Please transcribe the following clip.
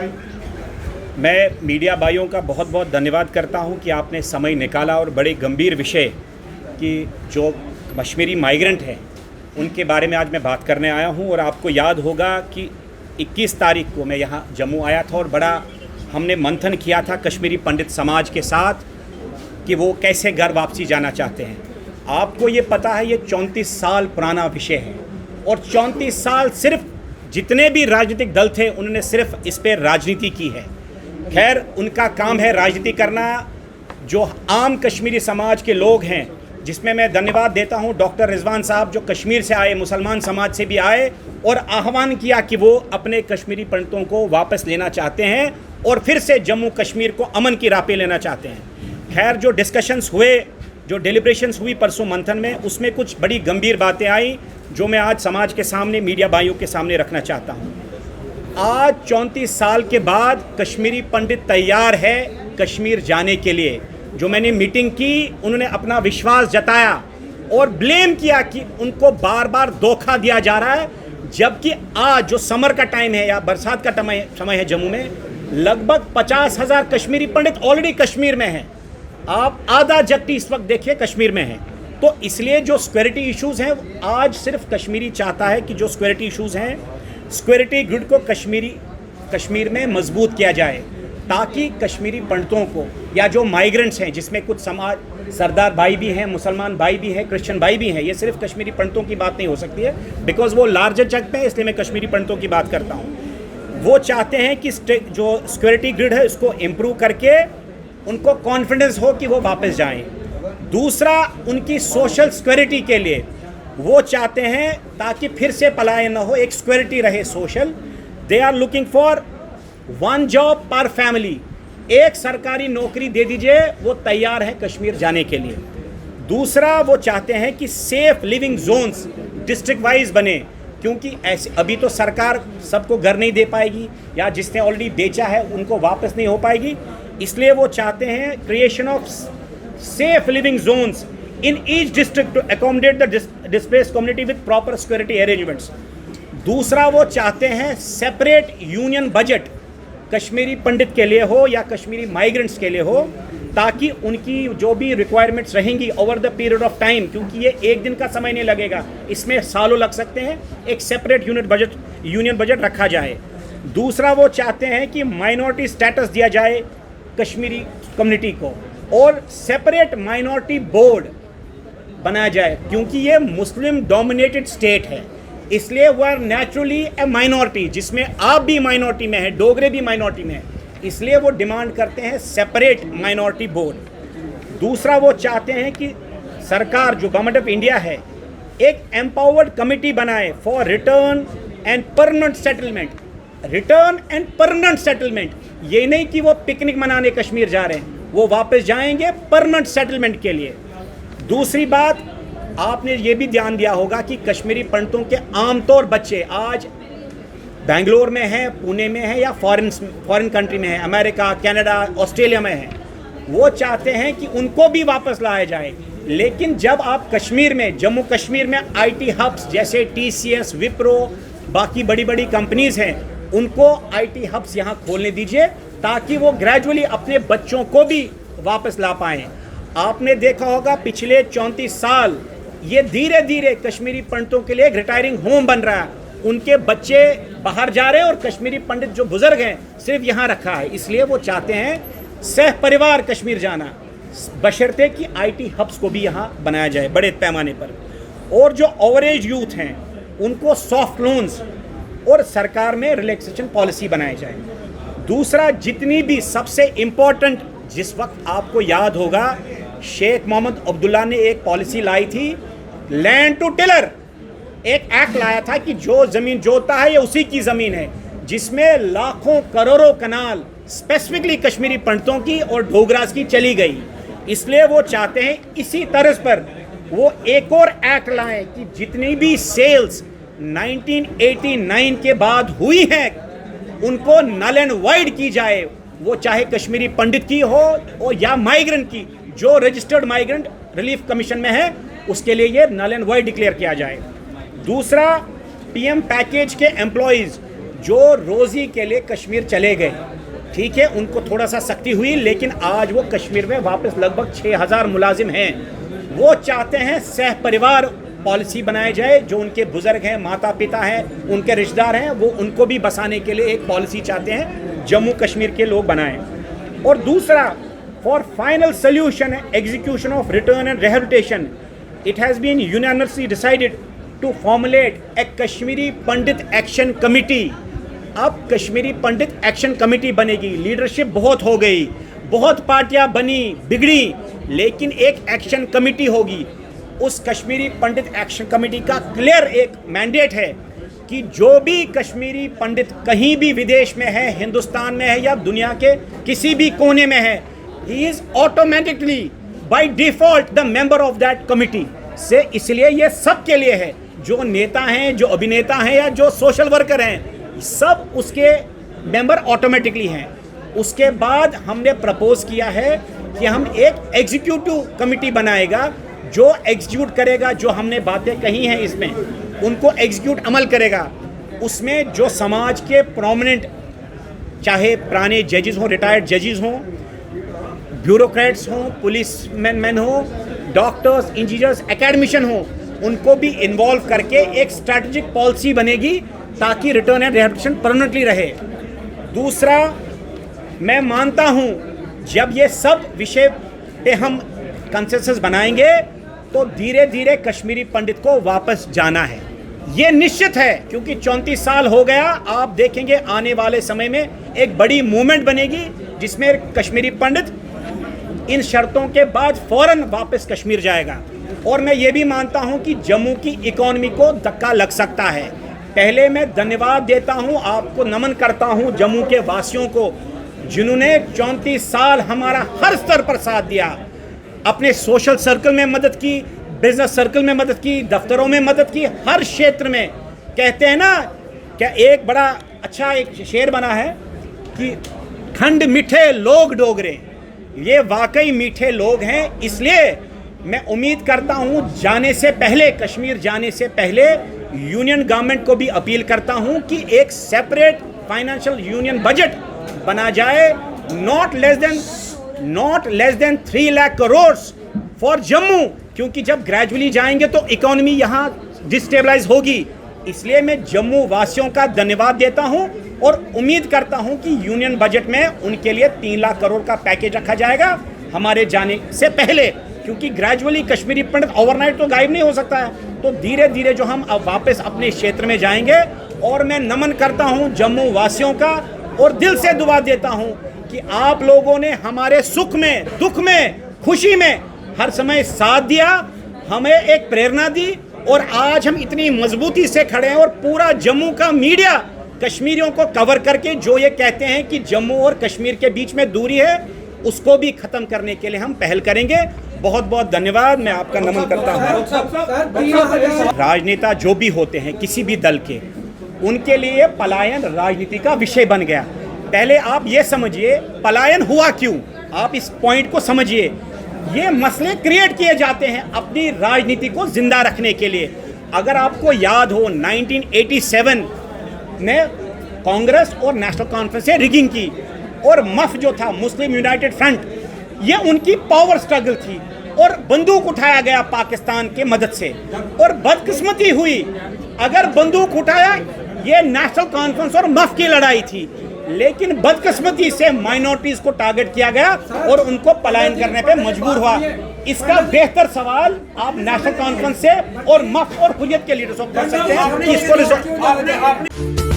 मैं मीडिया भाइयों का बहुत बहुत धन्यवाद करता हूं कि आपने समय निकाला और बड़े गंभीर विषय कि जो कश्मीरी माइग्रेंट हैं उनके बारे में आज मैं बात करने आया हूं। और आपको याद होगा कि 21 तारीख को मैं यहां जम्मू आया था और बड़ा हमने मंथन किया था कश्मीरी पंडित समाज के साथ कि वो कैसे घर वापसी जाना चाहते हैं। आपको ये पता है ये 34 साल पुराना विषय है और 34 साल सिर्फ जितने भी राजनीतिक दल थे उन्होंने सिर्फ इस पर राजनीति की है। खैर उनका काम है राजनीति करना। जो आम कश्मीरी समाज के लोग हैं, जिसमें मैं धन्यवाद देता हूं डॉक्टर रिजवान साहब जो कश्मीर से आए, मुसलमान समाज से भी आए और आह्वान किया कि वो अपने कश्मीरी पंडितों को वापस लेना चाहते हैं और फिर से जम्मू कश्मीर को अमन की राह पे लेना चाहते हैं। खैर जो डिस्कशंस हुए, जो डेलिब्रेशंस हुई परसों मंथन में, उसमें कुछ बड़ी गंभीर बातें आई जो मैं आज समाज के सामने, मीडिया भाइयों के सामने रखना चाहता हूँ। आज 34 साल के बाद कश्मीरी पंडित तैयार है कश्मीर जाने के लिए। जो मैंने मीटिंग की उन्होंने अपना विश्वास जताया और ब्लेम किया कि उनको बार बार धोखा दिया जा रहा है, जबकि आज जो समर का टाइम है या बरसात का समय है जम्मू में, लगभग 50,000 कश्मीरी पंडित ऑलरेडी कश्मीर में हैं। आप आधा जट्टी इस वक्त देखिए कश्मीर में है। तो इसलिए जो सिक्योरिटी इश्यूज़ हैं आज सिर्फ कश्मीरी चाहता है कि जो सिक्योरिटी इश्यूज़ हैं, सिक्योरिटी ग्रिड को कश्मीर में मजबूत किया जाए ताकि कश्मीरी पंडितों को या जो माइग्रेंट्स हैं, जिसमें कुछ समाज सरदार भाई भी हैं, मुसलमान भाई भी हैं, क्रिश्चियन भाई भी हैं, ये सिर्फ कश्मीरी पंडितों की बात नहीं हो सकती है बिकॉज वो लार्जर जग पे है, इसलिए मैं कश्मीरी पंडितों की बात करता हूँ। वो चाहते हैं कि जो सिक्योरिटी ग्रिड है उसको इम्प्रूव करके उनको कॉन्फिडेंस हो कि वो वापस जाएं। दूसरा, उनकी सोशल सिक्योरिटी के लिए वो चाहते हैं ताकि फिर से पलायन न हो, एक सिक्योरिटी रहे social. They are looking for 1 job पर फैमिली, एक सरकारी नौकरी दे दीजिए, वो तैयार है कश्मीर जाने के लिए। दूसरा, वो चाहते हैं कि safe living zones district wise बने, क्योंकि ऐसे अभी तो सरकार सबको घर नहीं दे पाएगी या जिसने ऑलरेडी बेचा है उनको वापस नहीं हो पाएगी। इसलिए वो चाहते हैं creation of safe living zones in each district to accommodate the displaced community with proper security arrangements. दूसरा, वो चाहते हैं सेपरेट यूनियन बजट कश्मीरी पंडित के लिए हो या कश्मीरी माइग्रेंट्स के लिए हो, ताकि उनकी जो भी रिक्वायरमेंट्स रहेंगी over the period of time, क्योंकि ये एक दिन का समय नहीं लगेगा, इसमें सालों लग सकते हैं, एक सेपरेट यूनियन बजट रखा जाए। दूसरा, वो चाहते हैं कि माइनॉरिटी स्टेटस दिया जाए कश्मीरी कम्युनिटी को और सेपरेट माइनॉरिटी बोर्ड बनाया जाए, क्योंकि ये मुस्लिम डोमिनेटेड स्टेट है, इसलिए वो आर नेचुरली ए माइनॉरिटी, जिसमें आप भी माइनॉरिटी में है, डोगरे भी माइनॉरिटी में है, इसलिए वो डिमांड करते हैं सेपरेट माइनॉरिटी बोर्ड। दूसरा, वो चाहते हैं कि सरकार जो गवर्नमेंट ऑफ इंडिया है एक एम्पावर्ड कमिटी बनाए for return and permanent settlement. Return and permanent settlement, ये नहीं कि वो पिकनिक मनाने कश्मीर जा रहे हैं, वो वापस जाएंगे परमानेंट सेटलमेंट के लिए। दूसरी बात, आपने ये भी ध्यान दिया होगा कि कश्मीरी पंडितों के आमतौर बच्चे आज बेंगलोर में हैं, पुणे में हैं या फॉरेन कंट्री में हैं, अमेरिका, कनाडा, ऑस्ट्रेलिया में हैं। वो चाहते हैं कि उनको भी वापस लाया जाए। लेकिन जब आप कश्मीर में, जम्मू कश्मीर में आईटी हब्स जैसे TCS, विप्रो, बाकी बड़ी बड़ी कंपनीज हैं, उनको आईटी हब्स यहाँ खोलने दीजिए ताकि वो ग्रेजुअली अपने बच्चों को भी वापस ला पाएँ। आपने देखा होगा पिछले 34 साल ये धीरे धीरे कश्मीरी पंडितों के लिए एक रिटायरिंग होम बन रहा है, उनके बच्चे बाहर जा रहे हैं और कश्मीरी पंडित जो बुजुर्ग हैं सिर्फ यहाँ रखा है। इसलिए वो चाहते हैं सह परिवार कश्मीर जाना, बशर्ते कि आईटी हब्स को भी यहाँ बनाया जाए बड़े पैमाने पर। और जो ओवरेज यूथ हैं उनको सॉफ्ट लोन्स और सरकार में रिलैक्सेशन पॉलिसी बनाई जाए। दूसरा, जितनी भी सबसे इम्पोर्टेंट, जिस वक्त आपको याद होगा शेख मोहम्मद अब्दुल्ला ने एक पॉलिसी लाई थी, लैंड टू टिलर, एक एक्ट लाया था कि जो ज़मीन जोतता है ये उसी की ज़मीन है, जिसमें लाखों करोड़ों कनाल स्पेसिफिकली कश्मीरी पंडितों की और डोगरास की चली गई। इसलिए वो चाहते हैं इसी तर्ज पर वो एक और एक्ट लाएं कि जितनी भी सेल्स 1989 के बाद हुई हैं उनको नल एंड वाइड की जाए, वो चाहे कश्मीरी पंडित की हो और या माइग्रेंट की, जो रजिस्टर्ड माइग्रेंट रिलीफ कमीशन में है उसके लिए ये नल एंड वाइड डिक्लेयर किया जाए। दूसरा, पीएम पैकेज के एम्प्लॉइज जो रोज़ी के लिए कश्मीर चले गए, ठीक है, उनको थोड़ा सा सख्ती हुई, लेकिन आज वो कश्मीर में वापस लगभग 6000 मुलाजिम हैं। वो चाहते हैं सह परिवार पॉलिसी बनाई जाए, जो उनके बुजुर्ग हैं, माता पिता हैं, उनके रिश्तेदार हैं, वो उनको भी बसाने के लिए एक पॉलिसी चाहते हैं, जम्मू कश्मीर के लोग बनाएं। और दूसरा, for final solution execution of return and rehabilitation, it has been unanimously decided to formulate a Kashmiri Pandit action committee. अब कश्मीरी पंडित एक्शन कमेटी बनेगी। लीडरशिप बहुत हो गई, बहुत पार्टियां बनी बिगड़ी, लेकिन एक एक्शन कमेटी होगी। उस कश्मीरी पंडित एक्शन कमेटी का क्लियर एक मैंडेट है कि जो भी कश्मीरी पंडित कहीं भी विदेश में है, हिंदुस्तान में है या दुनिया के किसी भी कोने में है, he is automatically by default the member of that committee से। इसलिए ये सबके लिए है, जो नेता हैं, जो अभिनेता हैं या जो सोशल वर्कर हैं, सब उसके मेंबर ऑटोमेटिकली हैं। उसके बाद हमने प्रपोज किया है कि हम एक एग्जीक्यूटिव कमिटी बनाएगा, जो एग्जीक्यूट करेगा, जो हमने बातें कही हैं इसमें उनको एग्जीक्यूट अमल करेगा। उसमें जो समाज के प्रोमिनेंट, चाहे पुराने जजेस हों, रिटायर्ड जजेस हों, ब्यूरोक्रेट्स हों, पुलिस मैन हों, डॉक्टर्स, इंजीनियर्स, एकेडमिशियन हों, उनको भी इन्वॉल्व करके एक स्ट्रैटेजिक पॉलिसी बनेगी ताकि रिटर्न एंड रिहेबिलिटेशन परमानेंटली रहे। दूसरा, मैं मानता हूं जब ये सब विषय पे हम कंसेंसस बनाएंगे तो धीरे धीरे कश्मीरी पंडित को वापस जाना है, ये निश्चित है, क्योंकि 34 साल हो गया। आप देखेंगे आने वाले समय में एक बड़ी मूवमेंट बनेगी जिसमें कश्मीरी पंडित इन शर्तों के बाद फौरन वापस कश्मीर जाएगा। और मैं ये भी मानता हूं कि जम्मू की इकोनॉमी को धक्का लग सकता है। पहले मैं धन्यवाद देता हूं, आपको नमन करता हूं जम्मू के वासियों को, जिन्होंने 34 साल हमारा हर स्तर पर साथ दिया। अपने सोशल सर्कल में मदद की, बिजनेस सर्कल में मदद की, दफ्तरों में मदद की, हर क्षेत्र में। कहते हैं ना, क्या एक बड़ा अच्छा एक शेर बना है कि खंड मीठे लोग डोगरे, ये वाकई मीठे लोग हैं। इसलिए मैं उम्मीद करता हूं जाने से पहले, कश्मीर जाने से पहले यूनियन गवर्नमेंट को भी अपील करता हूं कि एक सेपरेट फाइनेंशियल यूनियन बजट बना जाए, not less than 3 lakh crore for Jammu, क्योंकि जब ग्रेजुअली जाएंगे तो इकोनॉमी यहाँ डिस्टेबलाइज होगी। इसलिए मैं जम्मू वासियों का धन्यवाद देता हूं और उम्मीद करता हूं कि यूनियन बजट में उनके लिए 3 लाख करोड़ का पैकेज रखा जाएगा हमारे जाने से पहले, क्योंकि ग्रेजुअली कश्मीरी पंडित ओवरनाइट तो गायब नहीं हो सकता है। तो धीरे धीरे जो हम अब वापस अपने क्षेत्र में जाएंगे। और मैं नमन करता हूं जम्मू वासियों का और दिल से दुआ देता हूं कि आप लोगों ने हमारे सुख में, दुख में, खुशी में हर समय साथ दिया, हमें एक प्रेरणा दी, और आज हम इतनी मजबूती से खड़े हैं। और पूरा जम्मू का मीडिया कश्मीरियों को कवर करके जो ये कहते हैं कि जम्मू और कश्मीर के बीच में दूरी है, उसको भी खत्म करने के लिए हम पहल करेंगे। बहुत बहुत धन्यवाद, मैं आपका नमन करता हूँ। राजनेता जो भी होते हैं किसी भी दल के, उनके लिए पलायन राजनीति का विषय बन गया। पहले आप ये समझिए पलायन हुआ क्यों, आप इस पॉइंट को समझिए। ये मसले क्रिएट किए जाते हैं अपनी राजनीति को जिंदा रखने के लिए। अगर आपको याद हो 1987 में कांग्रेस और नेशनल कॉन्फ्रेंस से रिगिंग की, और मफ जो था मुस्लिम यूनाइटेड फ्रंट, ये उनकी पावर स्ट्रगल थी और बंदूक उठाया गया पाकिस्तान के मदद से। और बदकिस्मती हुई, अगर बंदूक उठाया, ये नेशनल कॉन्फ्रेंस और मफ की लड़ाई थी, लेकिन बदकिस्मती से माइनॉरिटीज को टारगेट किया गया और उनको पलायन करने पे मजबूर हुआ। इसका बेहतर सवाल आप नेशनल कॉन्फ्रेंस से और मफ और हुर्रियत के लीडर्स को कर सकते हैं कि इसको